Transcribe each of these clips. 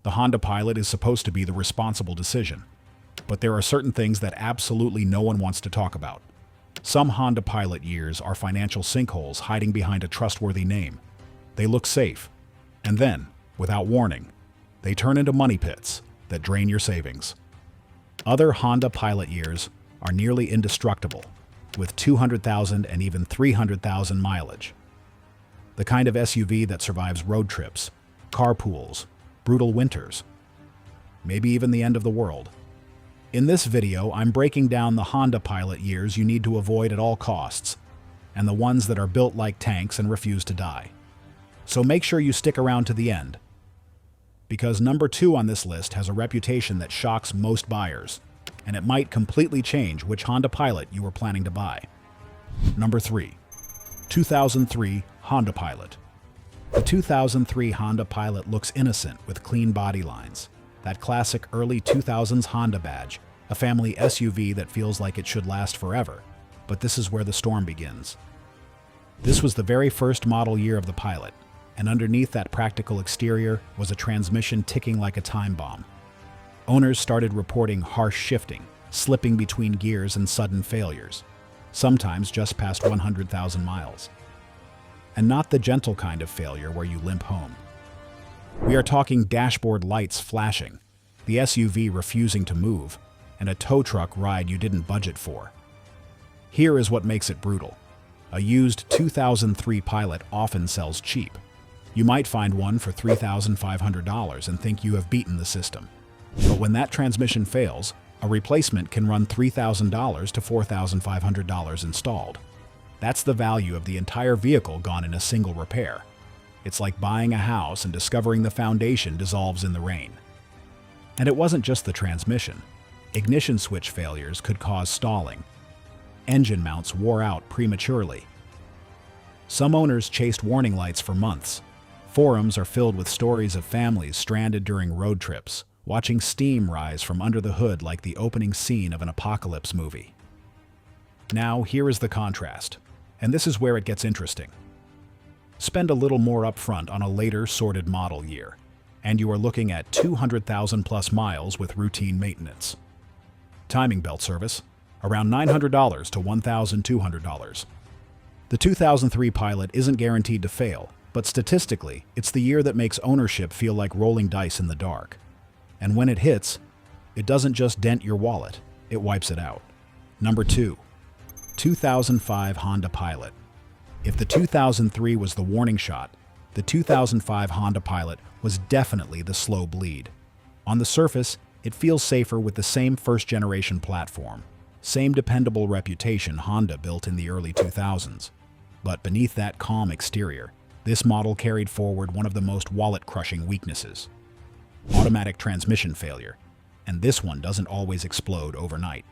The Honda Pilot is supposed to be the responsible decision. But there are certain things that absolutely no one wants to talk about. Some Honda Pilot years are financial sinkholes hiding behind a trustworthy name. They look safe, and then, without warning, they turn into money pits that drain your savings. Other Honda Pilot years are nearly indestructible, with 200,000 and even 300,000 mileage. The kind of SUV that survives road trips, carpools, brutal winters, maybe even the end of the world. In this video, I'm breaking down the Honda Pilot years you need to avoid at all costs, and the ones that are built like tanks and refuse to die. So make sure you stick around to the end, because number 2 on this list has a reputation that shocks most buyers, and it might completely change which Honda Pilot you were planning to buy. Number 3. 2003 Honda Pilot. The 2003 Honda Pilot looks innocent with clean body lines. That classic early 2000s Honda badge, a family SUV that feels like it should last forever. But this is where the storm begins. This was the very first model year of the Pilot, and underneath that practical exterior was a transmission ticking like a time bomb. Owners started reporting harsh shifting, slipping between gears and sudden failures, sometimes just past 100,000 miles. And not the gentle kind of failure where you limp home. We are talking dashboard lights flashing, the SUV refusing to move, and a tow truck ride you didn't budget for. Here is what makes it brutal. A used 2003 Pilot often sells cheap. You might find one for $3,500 and think you have beaten the system. But when that transmission fails, a replacement can run $3,000 to $4,500 installed. That's the value of the entire vehicle gone in a single repair. It's like buying a house and discovering the foundation dissolves in the rain. And it wasn't just the transmission. Ignition switch failures could cause stalling. Engine mounts wore out prematurely. Some owners chased warning lights for months. Forums are filled with stories of families stranded during road trips, watching steam rise from under the hood like the opening scene of an apocalypse movie. Now, here is the contrast. And this is where it gets interesting. Spend a little more upfront on a later sorted model year, and you are looking at 200,000 plus miles with routine maintenance. Timing belt service, around $900 to $1,200. The 2003 Pilot isn't guaranteed to fail, but statistically, it's the year that makes ownership feel like rolling dice in the dark. And when it hits, it doesn't just dent your wallet, it wipes it out. Number 2. 2005 Honda Pilot. If the 2003 was the warning shot, the 2005 Honda Pilot was definitely the slow bleed. On the surface, it feels safer with the same first-generation platform, same dependable reputation Honda built in the early 2000s. But beneath that calm exterior, this model carried forward one of the most wallet-crushing weaknesses: automatic transmission failure, and this one doesn't always explode overnight.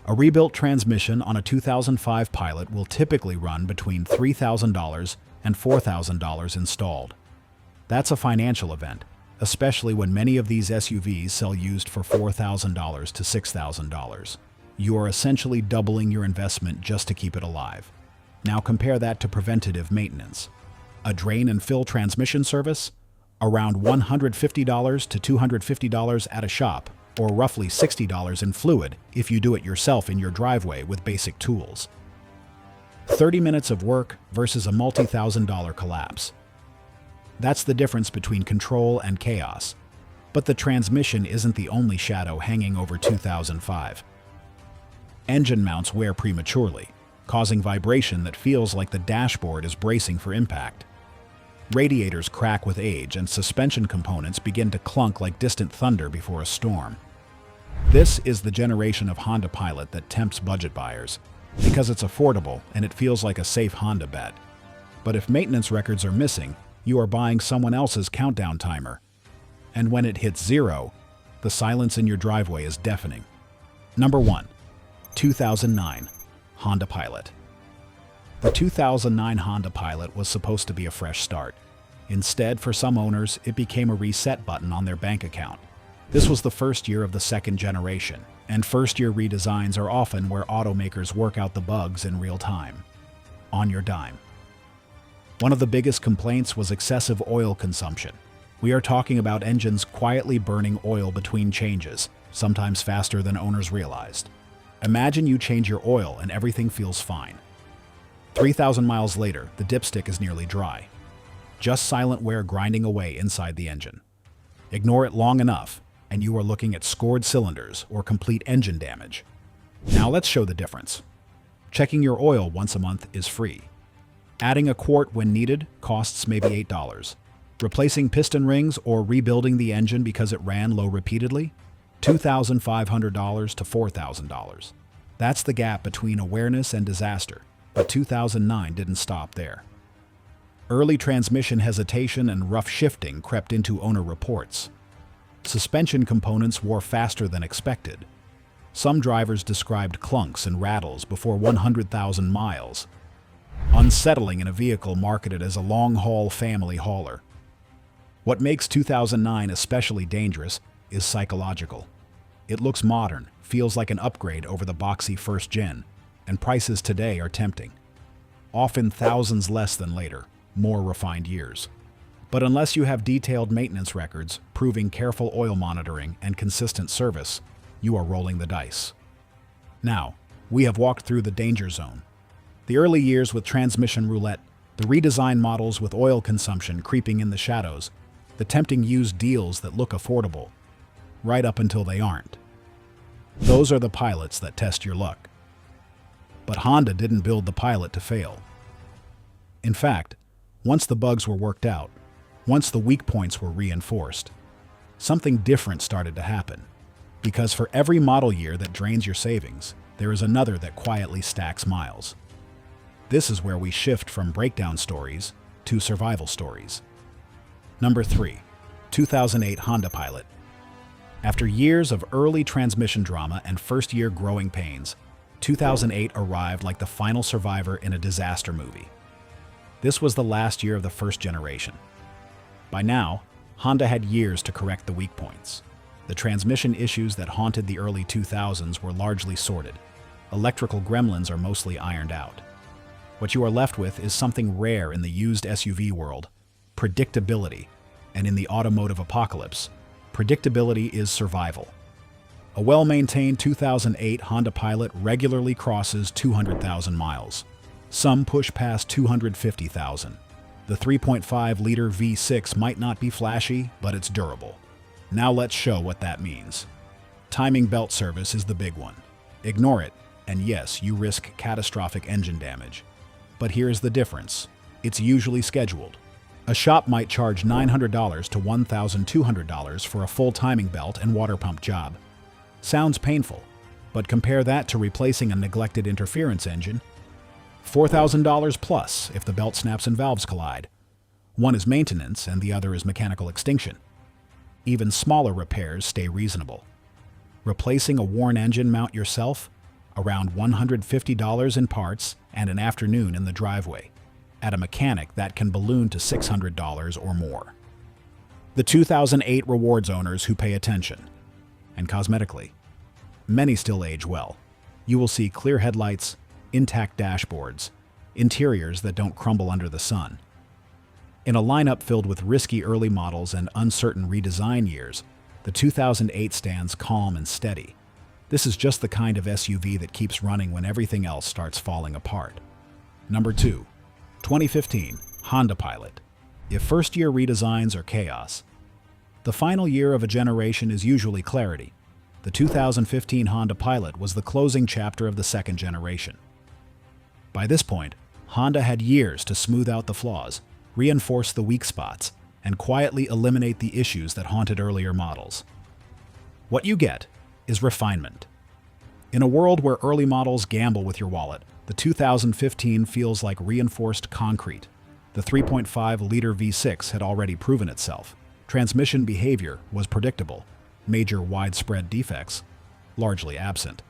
A rebuilt transmission on a 2005 Pilot will typically run between $3,000 and $4,000 installed. That's a financial event, especially when many of these SUVs sell used for $4,000 to $6,000. You are essentially doubling your investment just to keep it alive. Now compare that to preventative maintenance. A drain and fill transmission service? Around $150 to $250 at a shop, or roughly $60 in fluid if you do it yourself in your driveway with basic tools. 30 minutes of work versus a multi-thousand-dollar collapse. That's the difference between control and chaos. But the transmission isn't the only shadow hanging over 2005. Engine mounts wear prematurely, causing vibration that feels like the dashboard is bracing for impact. Radiators crack with age and suspension components begin to clunk like distant thunder before a storm. This is the generation of Honda Pilot that tempts budget buyers, because it's affordable and it feels like a safe Honda bet. But if maintenance records are missing, you are buying someone else's countdown timer. And when it hits 0, the silence in your driveway is deafening. Number 1. 2009 Honda Pilot. The 2009 Honda Pilot was supposed to be a fresh start. Instead, for some owners, it became a reset button on their bank account. This was the first year of the second generation, and first-year redesigns are often where automakers work out the bugs in real time, on your dime. One of the biggest complaints was excessive oil consumption. We are talking about engines quietly burning oil between changes, sometimes faster than owners realized. Imagine you change your oil and everything feels fine. 3,000 miles later, the dipstick is nearly dry. Just silent wear grinding away inside the engine. Ignore it long enough, and you are looking at scored cylinders or complete engine damage. Now let's show the difference. Checking your oil once a month is free. Adding a quart when needed costs maybe $8. Replacing piston rings or rebuilding the engine because it ran low repeatedly? $2,500 to $4,000. That's the gap between awareness and disaster, but 2009 didn't stop there. Early transmission hesitation and rough shifting crept into owner reports. Suspension components wore faster than expected. Some drivers described clunks and rattles before 100,000 miles. Unsettling in a vehicle marketed as a long-haul family hauler. What makes 2009 especially dangerous is psychological. It looks modern, feels like an upgrade over the boxy first gen, and prices today are tempting. Often thousands less than later, more refined years. But unless you have detailed maintenance records proving careful oil monitoring and consistent service, you are rolling the dice. Now, we have walked through the danger zone. The early years with transmission roulette, the redesigned models with oil consumption creeping in the shadows, the tempting used deals that look affordable, right up until they aren't. Those are the pilots that test your luck. But Honda didn't build the pilot to fail. In fact, once the bugs were worked out, once the weak points were reinforced, something different started to happen. Because for every model year that drains your savings, there is another that quietly stacks miles. This is where we shift from breakdown stories to survival stories. Number 3. 2008 Honda Pilot. After years of early transmission drama and first-year growing pains, 2008 arrived like the final survivor in a disaster movie. This was the last year of the first generation. By now, Honda had years to correct the weak points. The transmission issues that haunted the early 2000s were largely sorted. Electrical gremlins are mostly ironed out. What you are left with is something rare in the used SUV world: predictability. And in the automotive apocalypse, predictability is survival. A well-maintained 2008 Honda Pilot regularly crosses 200,000 miles. Some push past 250,000. The 3.5-liter V6 might not be flashy, but it's durable. Now let's show what that means. Timing belt service is the big one. Ignore it, and yes, you risk catastrophic engine damage. But here's the difference. It's usually scheduled. A shop might charge $900 to $1,200 for a full timing belt and water pump job. Sounds painful, but compare that to replacing a neglected interference engine. $4,000 plus if the belt snaps and valves collide. One is maintenance and the other is mechanical extinction. Even smaller repairs stay reasonable. Replacing a worn engine mount yourself? Around $150 in parts and an afternoon in the driveway. At a mechanic, that can balloon to $600 or more. The 2008 rewards owners who pay attention. And cosmetically, many still age well. You will see clear headlights, intact dashboards, interiors that don't crumble under the sun. In a lineup filled with risky early models and uncertain redesign years, the 2008 stands calm and steady. This is just the kind of SUV that keeps running when everything else starts falling apart. Number 2. 2015 Honda Pilot. If first-year redesigns are chaos, the final year of a generation is usually clarity. The 2015 Honda Pilot was the closing chapter of the second generation. By this point, Honda had years to smooth out the flaws, reinforce the weak spots, and quietly eliminate the issues that haunted earlier models. What you get is refinement. In a world where early models gamble with your wallet, the 2015 feels like reinforced concrete. The 3.5-liter V6 had already proven itself. Transmission behavior was predictable. Major widespread defects, largely absent.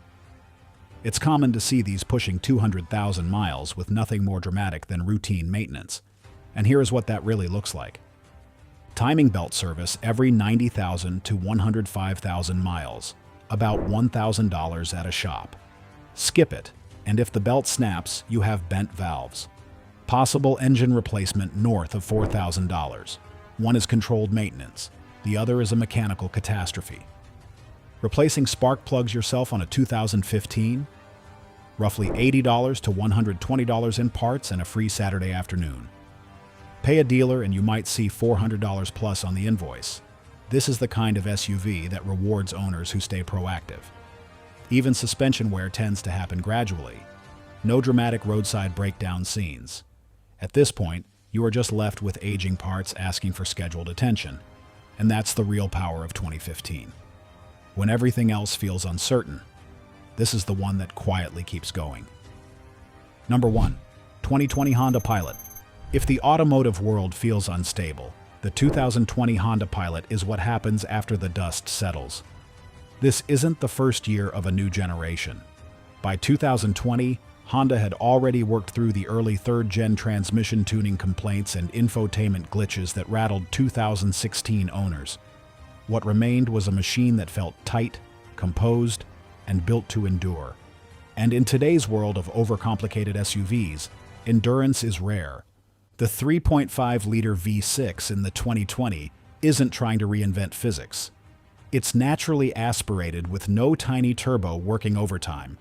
It's common to see these pushing 200,000 miles with nothing more dramatic than routine maintenance. And here is what that really looks like. Timing belt service every 90,000 to 105,000 miles, about $1,000 at a shop. Skip it, and if the belt snaps, you have bent valves. Possible engine replacement north of $4,000. One is controlled maintenance. The other is a mechanical catastrophe. Replacing spark plugs yourself on a 2015? Roughly $80 to $120 in parts and a free Saturday afternoon. Pay a dealer and you might see $400 plus on the invoice. This is the kind of SUV that rewards owners who stay proactive. Even suspension wear tends to happen gradually. No dramatic roadside breakdown scenes. At this point, you are just left with aging parts asking for scheduled attention. And that's the real power of 2015. When everything else feels uncertain, this is the one that quietly keeps going. Number 1. 2020 Honda Pilot. If the automotive world feels unstable, the 2020 Honda Pilot is what happens after the dust settles. This isn't the first year of a new generation. By 2020, Honda had already worked through the early third-gen transmission tuning complaints and infotainment glitches that rattled 2016 owners. What remained was a machine that felt tight, composed, and built to endure. And in today's world of overcomplicated SUVs, endurance is rare. The 3.5-liter V6 in the 2020 isn't trying to reinvent physics. It's naturally aspirated with no tiny turbo working overtime.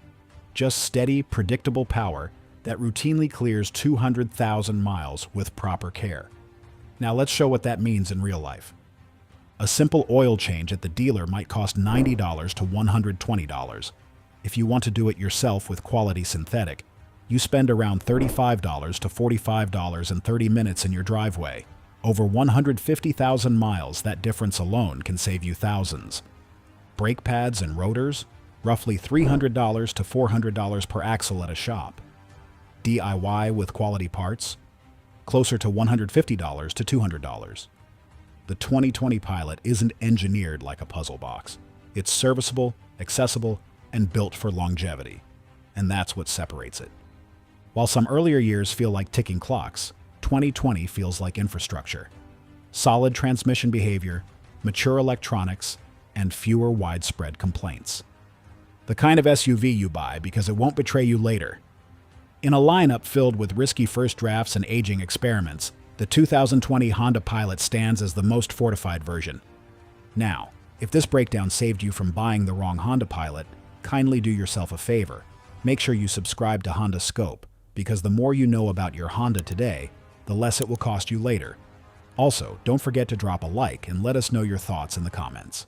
Just steady, predictable power that routinely clears 200,000 miles with proper care. Now let's show what that means in real life. A simple oil change at the dealer might cost $90 to $120. If you want to do it yourself with quality synthetic, you spend around $35 to $45 in 30 minutes in your driveway. Over 150,000 miles, that difference alone can save you thousands. Brake pads and rotors? Roughly $300 to $400 per axle at a shop. DIY with quality parts? Closer to $150 to $200. The 2020 Pilot isn't engineered like a puzzle box. It's serviceable, accessible, and built for longevity. And that's what separates it. While some earlier years feel like ticking clocks, 2020 feels like infrastructure. Solid transmission behavior, mature electronics, and fewer widespread complaints. The kind of SUV you buy because it won't betray you later. In a lineup filled with risky first drafts and aging experiments, the 2020 Honda Pilot stands as the most fortified version. Now, if this breakdown saved you from buying the wrong Honda Pilot, kindly do yourself a favor. Make sure you subscribe to Honda Scope, because the more you know about your Honda today, the less it will cost you later. Also, don't forget to drop a like and let us know your thoughts in the comments.